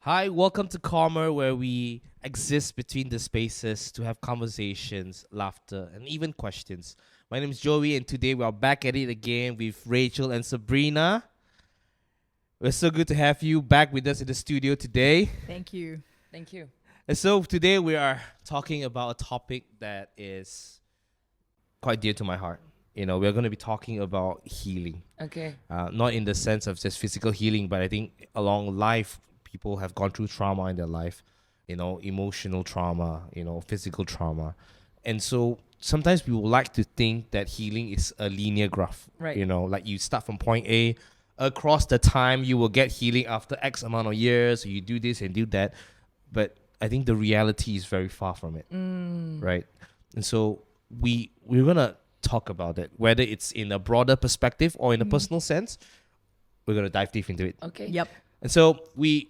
Hi, welcome to Calmer, where we exist between the spaces to have conversations, laughter, and even questions. My name is Joey, and today we are back at it again with Rachel and Sabrina. We're so good to have you back with us in the studio today. Thank you. Thank you. And so today we are talking about a topic that is quite dear to my heart. We're going to be talking about healing. Okay. Not in the sense of just physical healing, but I think along life, people have gone through trauma in their life, emotional trauma, physical trauma. And so sometimes people like to think that healing is a linear graph. Right. Like you start from point A, across the time you will get healing after X amount of years, so you do this and do that. But I think the reality is very far from it. Right? And so we're going to talk about it, whether it's in a broader perspective or in a personal sense. We're going to dive deep into it. Okay. Yep. And so we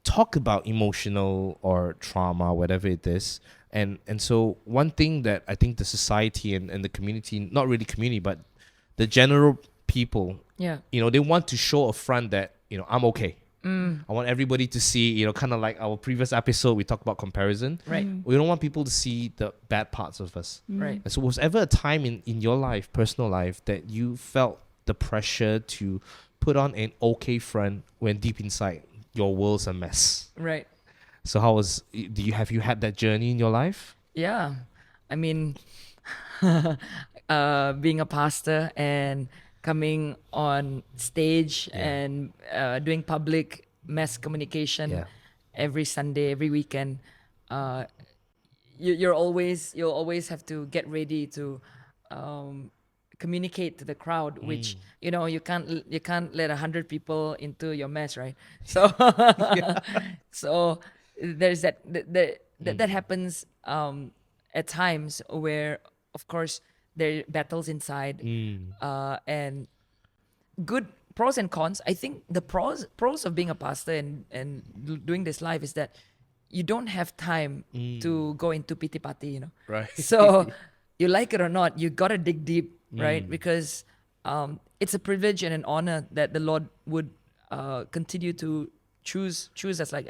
talk about emotional or trauma, whatever it is. And so one thing that I think the society and the community, not really community, but the general people, Yeah. they want to show a front that, I'm okay. I want everybody to see, kind of like our previous episode, we talked about comparison. Right. We don't want people to see the bad parts of us. Right. And so was ever a time in your life, personal life, that you felt the pressure to put on an okay front when deep inside your world's a mess? Right. So have you had that journey in your life? Yeah. I mean, being a pastor and coming on stage and doing public mass communication Yeah. every Sunday, every weekend, you'll always have to get ready to communicate to the crowd, which you can't let 100 people into your mess, right? So so there's that happens at times where, of course, there are battles inside, and good pros and cons. I think the pros of being a pastor and doing this live is that you don't have time to go into pity party, Right. So you like it or not, you gotta dig deep, right? Because it's a privilege and an honor that the Lord would continue to choose us, like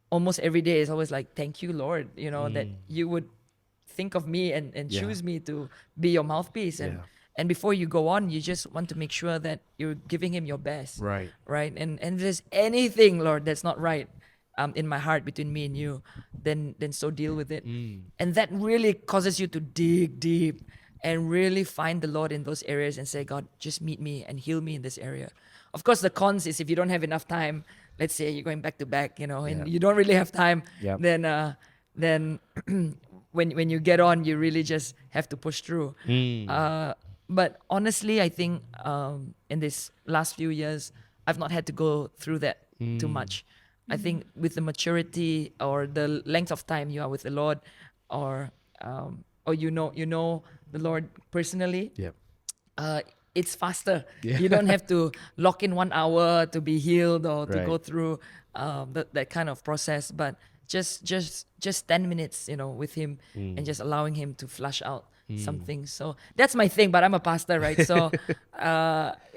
almost every day is always like, thank you, Lord, that you would think of me and Yeah. choose me to be your mouthpiece. And Yeah. and before you go on, you just want to make sure that you're giving him your best. Right. Right. And if there's anything, Lord, that's not right in my heart between me and you, then so deal with it. And that really causes you to dig deep and really find the Lord in those areas and say, God, just meet me and heal me in this area. Of course, the cons is if you don't have enough time, let's say you're going back to back, and Yeah. you don't really have time, Yep. then when you get on, you really just have to push through. But honestly, I think in this last few years, I've not had to go through that too much. I think with the maturity or the length of time you are with the Lord, or you know the Lord personally, Yep. it's faster. Yeah. You don't have to lock in 1 hour to be healed or to Right. go through that kind of process. But just 10 minutes, with him and just allowing him to flush out some things. So that's my thing. But I'm a pastor, right? So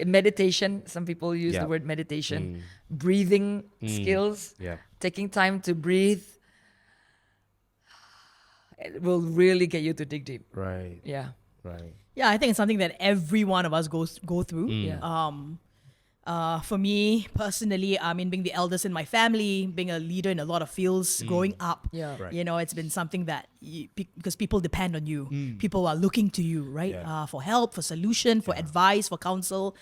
meditation. Some people use Yeah. the word meditation. Breathing skills. Yeah. Taking time to breathe. It will really get you to dig deep. Right. Yeah. Right. Yeah, I think it's something that every one of us go through. Yeah. For me personally, I mean, being the eldest in my family, being a leader in a lot of fields, growing up, Yeah. Right. it's been something that because people depend on you, people are looking to you, right, Yeah. for help, for solution, for advice, for counsel.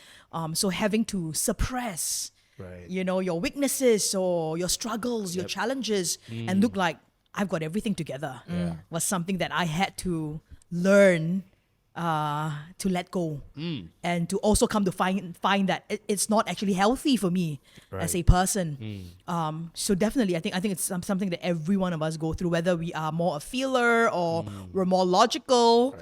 So having to suppress, Right. your weaknesses or your struggles, your challenges, and look like I've got everything together, was something that I had to learn to let go, and to also come to find that it's not actually healthy for me as a person. So definitely, I think it's something that every one of us go through, whether we are more a feeler or we're more logical.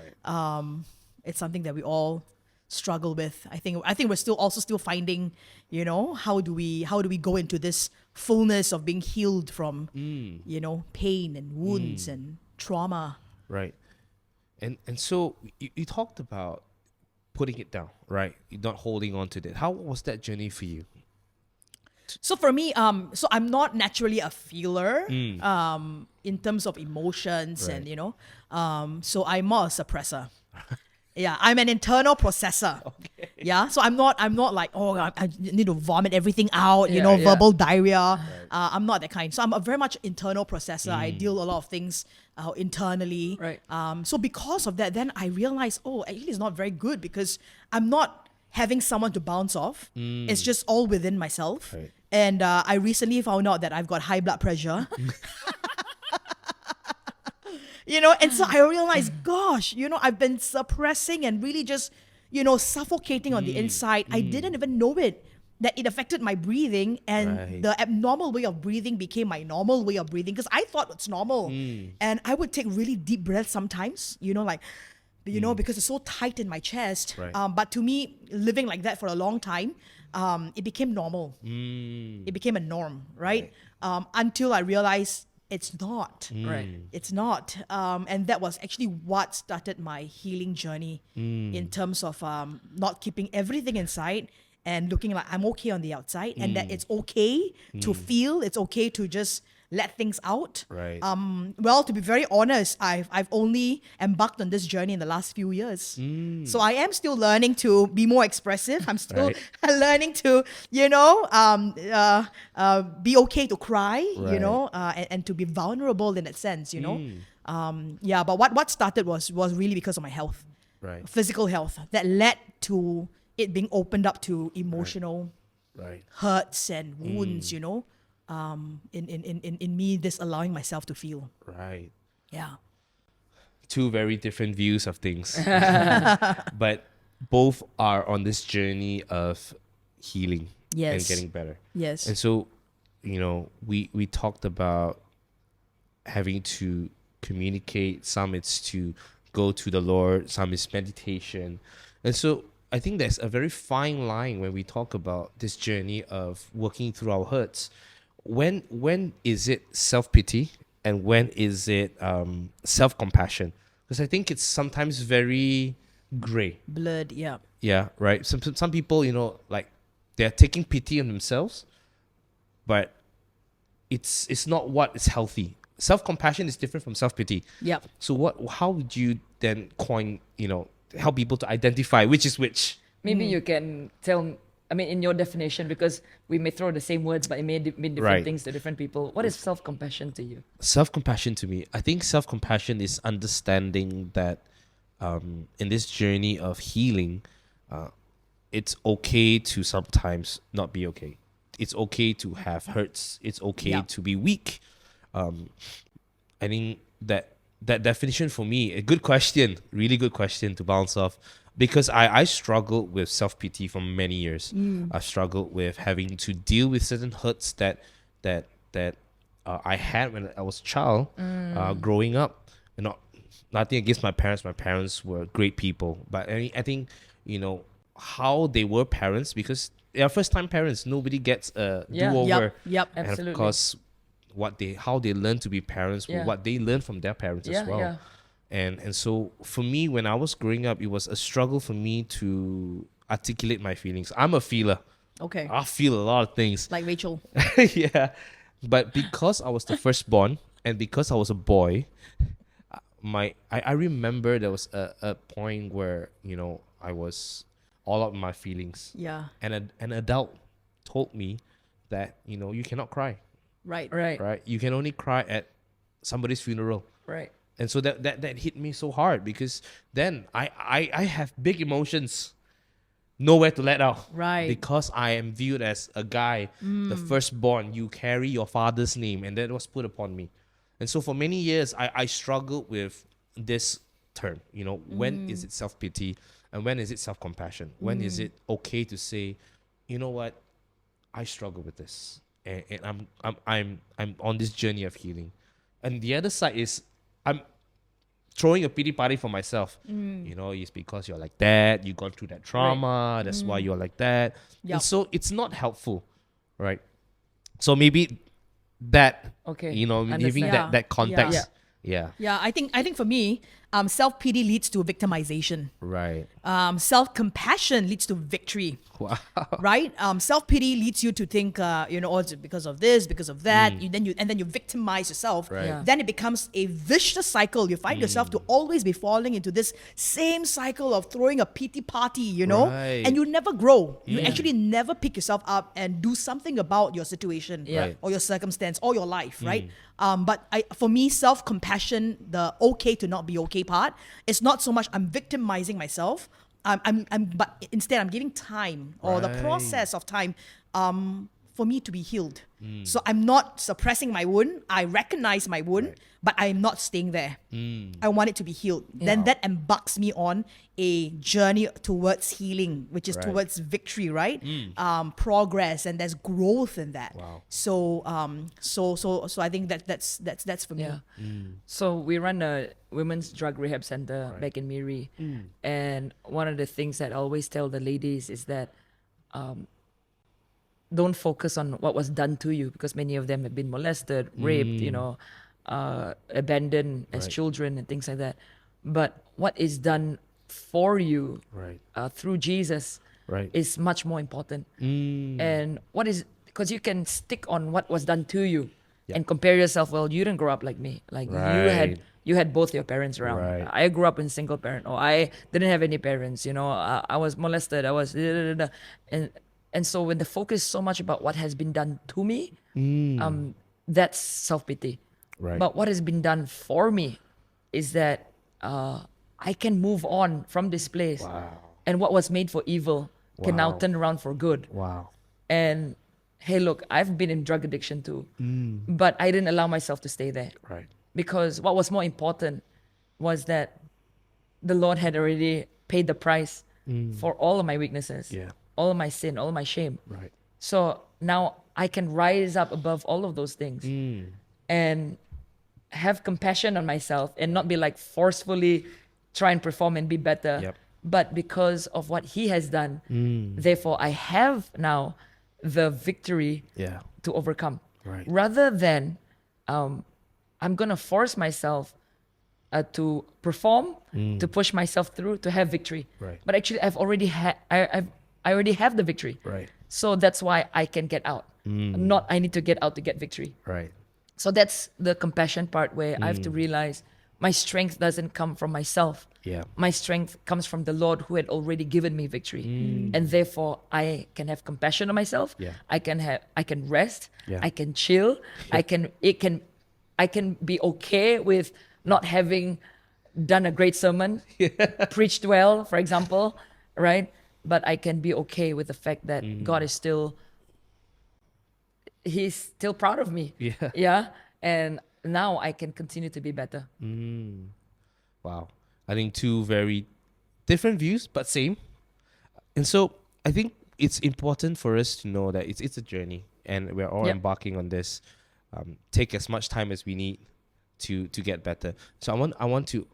It's something that we all struggle with. I think we're still finding, how do we go into this fullness of being healed from, pain and wounds and trauma. Right. And so you talked about putting it down, right? You're not holding on to that. How was that journey for you out? So for me, so I'm not naturally a feeler, in terms of emotions and so I'm more a suppressor. Yeah, I'm an internal processor. Yeah, so I'm not like, oh, I need to vomit everything out, Yeah, yeah. verbal diarrhea. I'm not that kind. So I'm a very much internal processor. I deal a lot of things internally. Right. So because of that, then I realized, oh, actually it's not very good because I'm not having someone to bounce off. It's just all within myself. Right. And I recently found out that I've got high blood pressure. And so I realized, gosh, I've been suppressing and really just, suffocating on the inside. I didn't even know it, that it affected my breathing, and Right. the abnormal way of breathing became my normal way of breathing because I thought it's normal. And I would take really deep breaths sometimes, because it's so tight in my chest. Right. But to me, living like that for a long time, it became normal. It became a norm, right? Until I realized it's not. Right. It's not. And that was actually what started my healing journey in terms of not keeping everything inside and looking like I'm okay on the outside, and that it's okay to feel, it's okay to just let things out. Right. Well, to be very honest, I've only embarked on this journey in the last few years. So I am still learning to be more expressive. I'm still Right. learning to, be okay to cry, and to be vulnerable in that sense, But what started was really because of my health, Right. physical health, that led to it being opened up to emotional Right. hurts and wounds, in me, this allowing myself to feel. Right. Yeah. Two very different views of things. But both are on this journey of healing and Yes. getting better. Yes. And so, we talked about having to communicate. Some it's to go to the Lord, some is meditation. And so I think there's a very fine line when we talk about this journey of working through our hurts. When is it self-pity and when is it self-compassion? Because I think it's sometimes very gray. Blurred. Yeah. Yeah, right. Some people, like they're taking pity on themselves, but it's not what is healthy. Self-compassion is different from self-pity. Yep. So how would you then help people to identify which is which? Maybe you can tell, in your definition, because we may throw the same words, but it may mean different Right. things to different people. What is self-compassion to you? Self-compassion to me, I think self-compassion is understanding that in this journey of healing, it's okay to sometimes not be okay. It's okay to have hurts. It's okay Yeah. to be weak. I think that definition for me, a good question, really good question to bounce off, because I struggled with self-pity for many years. I struggled with having to deal with certain hurts that I had when I was a child, growing up. Nothing against my parents. My parents were great people, but I think how they were parents, because they are first-time parents. Nobody gets a Yeah. do-over. Yep. And Absolutely. of course, how they learn to be parents, Yeah. what they learn from their parents as well. Yeah. And so for me, when I was growing up, it was a struggle for me to articulate my feelings. I'm a feeler. Okay. I feel a lot of things. Like Rachel. Yeah. But because I was the firstborn and because I was a boy, I remember there was a point where, I was all out in my feelings. Yeah. And an adult told me that, you cannot cry. Right. Right. Right? You can only cry at somebody's funeral. Right. And so that hit me so hard, because then I have big emotions, nowhere to let out. Right. Because I am viewed as a guy, the firstborn. You carry your father's name, and that was put upon me. And so for many years, I struggled with this term. When is it self-pity and when is it self-compassion? When is it okay to say, you know what, I struggle with this, and I'm on this journey of healing. And the other side is I'm throwing a pity party for myself. It's because you're like that, you've gone through that trauma, that's why you're like that. Yep. And so it's not helpful, right? So maybe that, Okay. giving Understand. Yeah. that context. Yeah. Yeah. Yeah, I think for me, self-pity leads to victimization. Right. Self-compassion leads to victory. Wow. Right? Self-pity leads you to think, oh, it's because of this, because of that. And then you victimize yourself. Right. Yeah. Then it becomes a vicious cycle. You find yourself to always be falling into this same cycle of throwing a pity party, Right. and you never grow. You actually never pick yourself up and do something about your situation Yeah. Right. or your circumstance or your life, right? But for me, self-compassion, the okay to not be okay part, it's not so much I'm victimizing myself. But instead I'm giving time or the Right. process of time for me to be healed. So I'm not suppressing my wound. I recognize my wound, but I'm not staying there. I want it to be healed. Then that embarks me on a journey towards healing, which is Right. towards victory, right? Progress, and there's growth in that. Wow. So I think that's for me. Yeah. So we run a women's drug rehab center Right. back in Miri, and one of the things that I always tell the ladies is that don't focus on what was done to you, because many of them have been molested, raped, abandoned as Right. children and things like that. But what is done for you Right. through Jesus Right. is much more important. And what is, because you can stick on what was done to you and compare yourself. Well, you didn't grow up like me. Like Right. you had both your parents around. Right. I grew up in single parent, or I didn't have any parents. I was molested. I was and so when the focus so much about what has been done to me, that's self pity. Right. But what has been done for me is that I can move on from this place. Wow. And what was made for evil can now Wow. turn around for good. Wow. And hey, look, I've been in drug addiction too, but I didn't allow myself to stay there, Right. because what was more important was that the Lord had already paid the price for all of my weaknesses, Yeah. all of my sin, all of my shame. Right. So now I can rise up above all of those things and have compassion on myself and not be like forcefully try and perform and be better. Yep. But because of what He has done, therefore I have now the victory Yeah. to overcome. Right. Rather than I'm going to force myself to perform, to push myself through, to have victory. Right. But actually I've already I already have the victory. Right. So that's why I can get out. Not I need to get out to get victory. Right. So that's the compassion part, where I have to realize my strength doesn't come from myself. Yeah. My strength comes from the Lord, who had already given me victory. And therefore I can have compassion on myself. Yeah. I can rest. Yeah. I can chill. I can be okay with not having done a great sermon, preached well, for example, right? But I can be okay with the fact that God is He's still proud of me. Yeah. Yeah. And now I can continue to be better. Wow. I think two very different views, but same. And so I think it's important for us to know that it's a journey, and we're all Yep. embarking on this. Take as much time as we need to get better. So I want to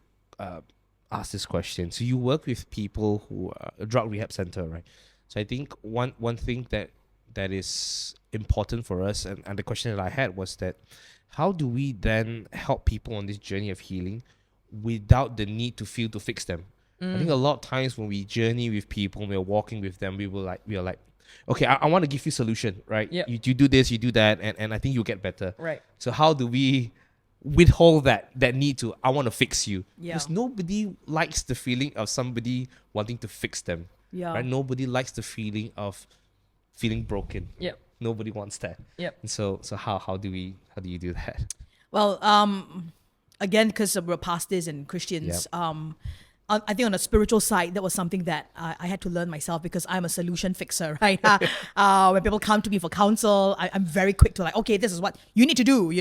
ask this question. So you work with people who are a drug rehab center, right? So I think one thing that is important for us, and the question that I had was that how do we then help people on this journey of healing without the need to feel to fix them? I think a lot of times when we journey with people, when we're walking with them, we are like, okay, I want to give you solution, right? Yep. You do this, you do that, and I think you'll get better. Right. So how do we withhold that need to, I want to fix you? Yeah. Because nobody likes the feeling of somebody wanting to fix them. Yeah. Right? Nobody likes the feeling of feeling broken. Yep. Nobody wants that. Yep. And so how do you do that? Well, again, because we're pastors and Christians, I think on the spiritual side, that was something that I had to learn myself, because I'm a solution fixer, right? When people come to me for counsel, I'm very quick to like, okay, this is what you need to do,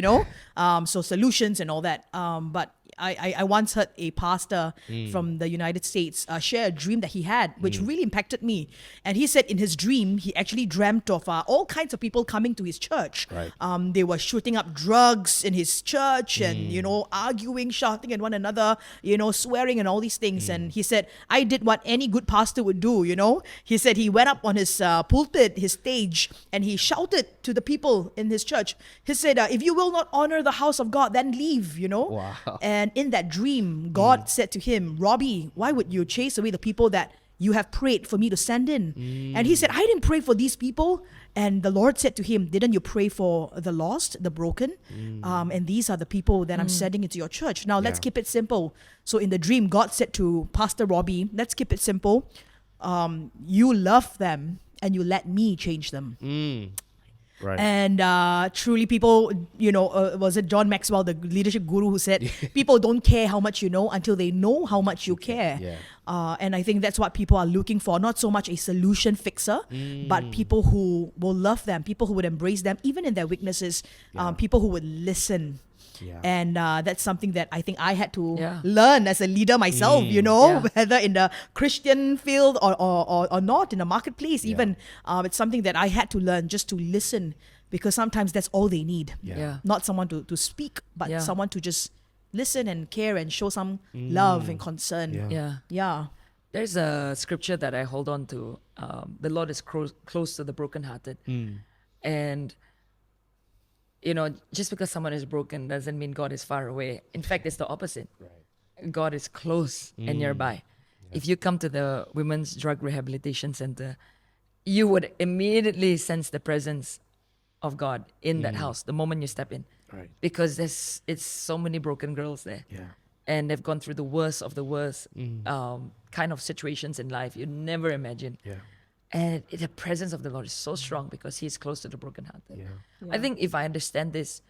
so solutions and all that. But I once heard a pastor from the United States share a dream that he had, which really impacted me. And he said in his dream, he actually dreamt of all kinds of people coming to his church. Right. They were shooting up drugs in his church and, arguing, shouting at one another, swearing and all these things. And he said, I did what any good pastor would do, He said he went up on his pulpit, his stage, and he shouted to the people in his church. He said, if you will not honor the house of God, then leave, Wow. And in that dream, God said to him, Robbie, why would you chase away the people that you have prayed for me to send in? And he said, I didn't pray for these people. And the Lord said to him, didn't you pray for the lost, the broken? And these are the people that I'm sending into your church. Now, let's keep it simple. So in the dream, God said to Pastor Robbie, let's keep it simple. You love them and you let me change them. Right. And truly, people, was it John Maxwell, the leadership guru, who said, people don't care how much you know until they know how much you care. Yeah. And I think that's what people are looking for. Not so much a solution fixer, but people who will love them, people who would embrace them, even in their weaknesses, people who would listen. Yeah. And that's something that I think I had to Yeah. learn as a leader myself, Yeah. whether in the Christian field or not, in the marketplace, even. It's something that I had to learn, just to listen, because sometimes that's all they need. Yeah. Not someone to speak, but Yeah. someone to just listen and care and show some love and concern. Yeah. Yeah. Yeah. There's a scripture that I hold on to. The Lord is close to the brokenhearted. And, just because someone is broken doesn't mean God is far away. In fact, it's the opposite. Right. God is close and nearby. If you come to the Women's Drug Rehabilitation Center, you would immediately sense the presence of God in that house the moment you step in. Right. Because it's so many broken girls there. Yeah. And they've gone through the worst of the worst kind of situations in life you never imagine. Yeah. And the presence of the Lord is so strong because He is close to the brokenhearted. Yeah. I think if I understand this,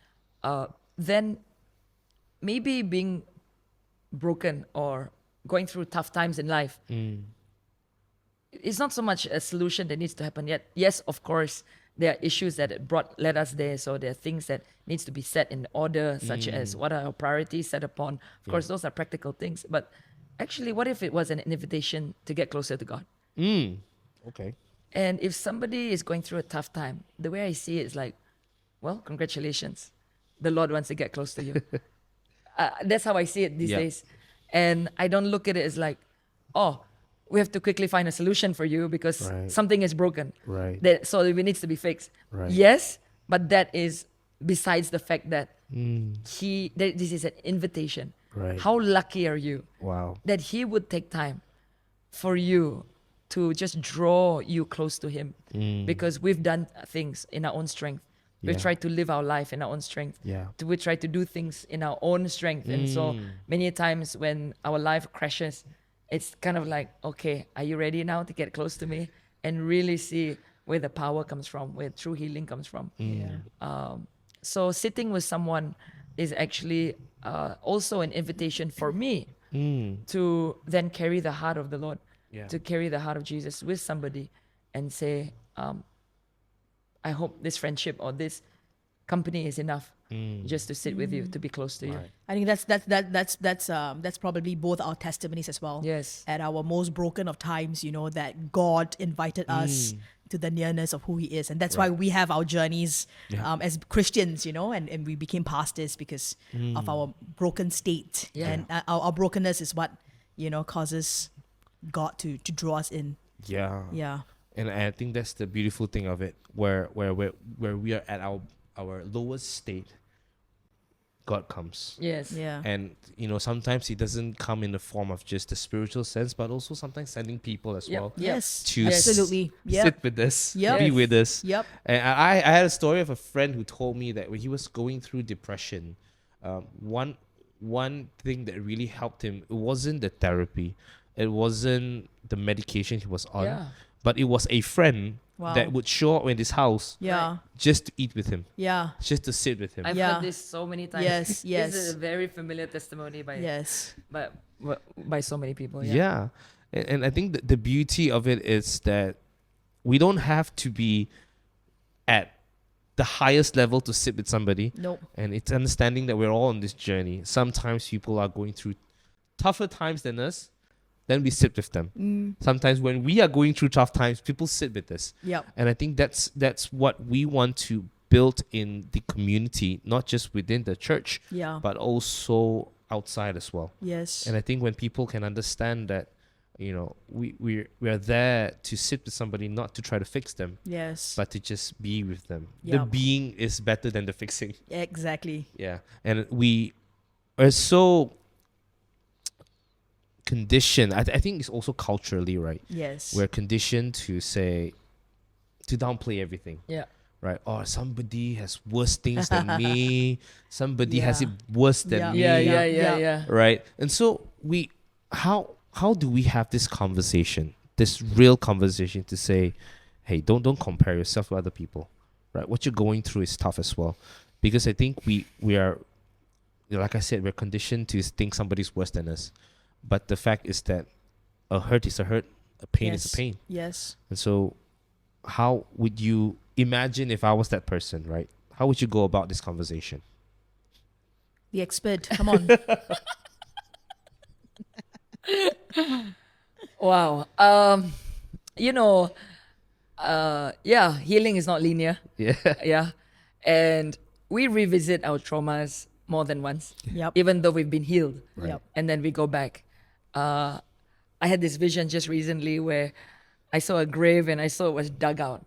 then maybe being broken or going through tough times in life, it's not so much a solution that needs to happen yet. Yes, of course, there are issues that led us there. So there are things that needs to be set in order, such as what are our priorities set upon. Of course, those are practical things. But actually, what if it was an invitation to get closer to God? Okay. And if somebody is going through a tough time, the way I see it is like, well, congratulations. The Lord wants to get close to you. That's how I see it these Yeah. days. And I don't look at it as like, oh, we have to quickly find a solution for you because Right. something is broken. Right. So it needs to be fixed. Right. Yes, but that is besides the fact that this is an invitation. Right. How lucky are you Wow. that He would take time for you to just draw you close to Him, because we've done things in our own strength. We've Yeah. tried to live our life in our own strength. Yeah. We try to do things in our own strength. And so many times when our life crashes, it's kind of like, okay, are you ready now to get close to me and really see where the power comes from, where true healing comes from? So sitting with someone is actually also an invitation for me to then carry the heart of the Lord, Yeah. to carry the heart of Jesus with somebody and say, I hope this friendship or this company is enough just to sit with you, to be close to you. Right. I think that's probably both our testimonies as well. Yes. At our most broken of times, that God invited us to the nearness of who He is, and that's why we have our journeys as Christians, and we became pastors because of our broken state, Yeah. and our brokenness is what causes God to draw us in. Yeah. Yeah. And I think that's the beautiful thing of it, where we are at our lowest state, God comes. Yes. Yeah. And sometimes He doesn't come in the form of just the spiritual sense, but also sometimes sending people as Yep. well Yes. to Absolutely. Yep. sit with us, Yep. be Yes. with us. Yep. And I had a story of a friend who told me that when he was going through depression, one thing that really helped him, it wasn't the therapy, it wasn't the medication he was on, Yeah. but it was a friend Wow. that would show up in his house Yeah. just to eat with him, Yeah. just to sit with him. I've Yeah. heard this so many times. Yes, yes. This is a very familiar testimony Yes. by so many people. Yeah. And I think the beauty of it is that we don't have to be at the highest level to sit with somebody. Nope. And it's understanding that we're all on this journey. Sometimes people are going through tougher times than us, then we sit with them. Sometimes when we are going through tough times, people sit with us. Yep. And I think that's what we want to build in the community, not just within the church, Yeah. but also outside as well. Yes. And I think when people can understand that, we're there to sit with somebody, not to try to fix them, Yes. but to just be with them. The Yeah. being is better than the fixing. Exactly. Yeah. And we are so conditioned. I think it's also culturally, right? Yes. We're conditioned to say, to downplay everything. Yeah. Right? Oh, somebody has worse things than me. Somebody has Yeah. it worse than me. Yeah. Right? And so how do we have this conversation, this real conversation to say, hey, don't compare yourself to other people. Right? What you're going through is tough as well. Because I think we are, like I said, we're conditioned to think somebody's worse than us. But the fact is that a hurt is a hurt, a pain is a pain. Yes. And so how would you imagine if I was that person, right? How would you go about this conversation? The expert. Come on. Wow. You know, healing is not linear. Yeah. Yeah. And we revisit our traumas more than once, Yep. even though we've been healed. Right. Yep. And then we go back. I had this vision just recently where I saw a grave and I saw it was dug out.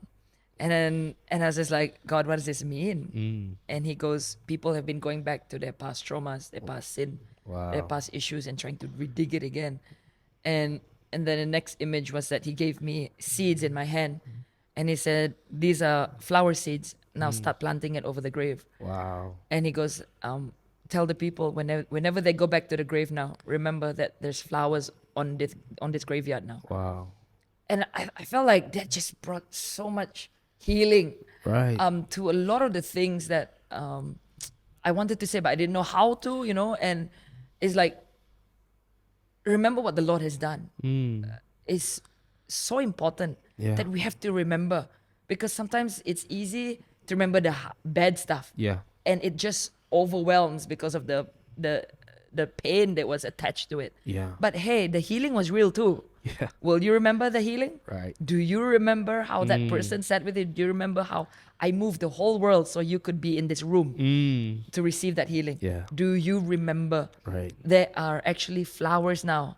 And I was just like, God, what does this mean? And he goes, people have been going back to their past traumas, their past sin, their Wow. past issues and trying to redig it again. And then the next image was that he gave me seeds in my hand. And he said, these are flower seeds. Now start planting it over the grave. Wow. And he goes, tell the people whenever they go back to the grave now, remember that there's flowers on this graveyard now. Wow. And I felt like that just brought so much healing Right. to a lot of the things that I wanted to say, but I didn't know how to, and it's like, remember what the Lord has done. It's so important Yeah. that we have to remember, because sometimes it's easy to remember the bad stuff. Yeah. And it just overwhelms because of the pain that was attached to it. Yeah. But hey, the healing was real too. Yeah. Will you remember the healing? Right. Do you remember how that person sat with you? Do you remember how I moved the whole world so you could be in this room to receive that healing? Yeah. Do you remember Right. there are actually flowers now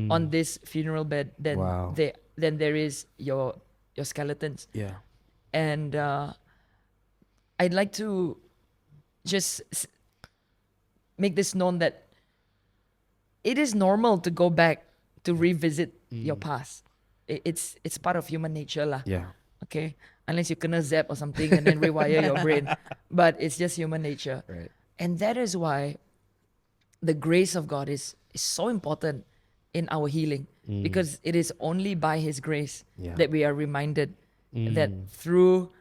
on this funeral bed than Wow. there is your skeletons? Yeah. And I'd like to just make this known that it is normal to go back to revisit your past. It's part of human nature lah. Yeah. Okay, unless you kena zap or something and then rewire your brain, but it's just human nature. Right. And that is why the grace of God is so important in our healing, because it is only by His grace Yeah. that we are reminded that through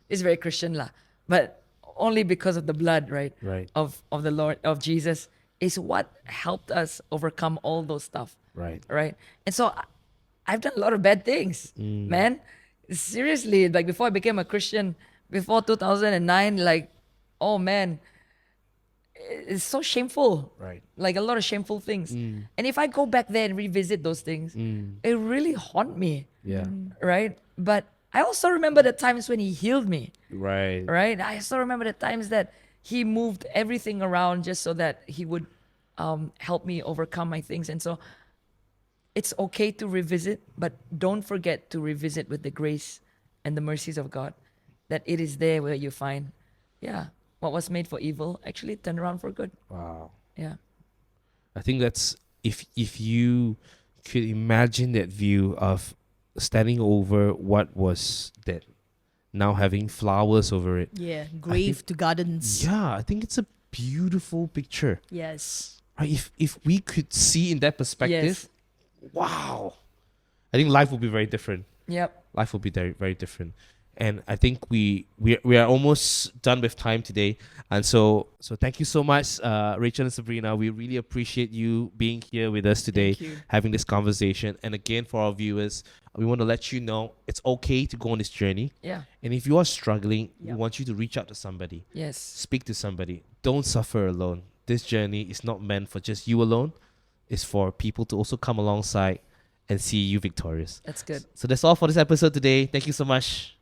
it's very Christian lah, but only because of the blood, right? Right. Of the Lord, of Jesus, is what helped us overcome all those stuff, Right. right? And so I've done a lot of bad things, man. Seriously, like before I became a Christian, before 2009, like, oh man, it's so shameful. Right. Like a lot of shameful things. And if I go back there and revisit those things, it really haunt me, Yeah. right? But I also remember the times when He healed me, Right. right? I also remember the times that He moved everything around just so that He would help me overcome my things. And so it's okay to revisit, but don't forget to revisit with the grace and the mercies of God, that it is there where you find, what was made for evil actually turned around for good. Wow. Yeah. I think that's, if you could imagine that view of standing over what was that, now having flowers over it. Yeah. Grave to gardens. Yeah, I think it's a beautiful picture. Yes. Right? If we could see in that perspective, Yes. wow, I think life would be very different. Yep. Life will be very, very different. And I think we are almost done with time today. And so thank you so much, Rachel and Sabrina. We really appreciate you being here with us today, Thank you. having this conversation. And again, for our viewers, we want to let you know it's okay to go on this journey. Yeah. And if you are struggling, we Yep. want you to reach out to somebody. Yes. Speak to somebody. Don't suffer alone. This journey is not meant for just you alone. It's for people to also come alongside and see you victorious. That's good. So that's all for this episode today. Thank you so much.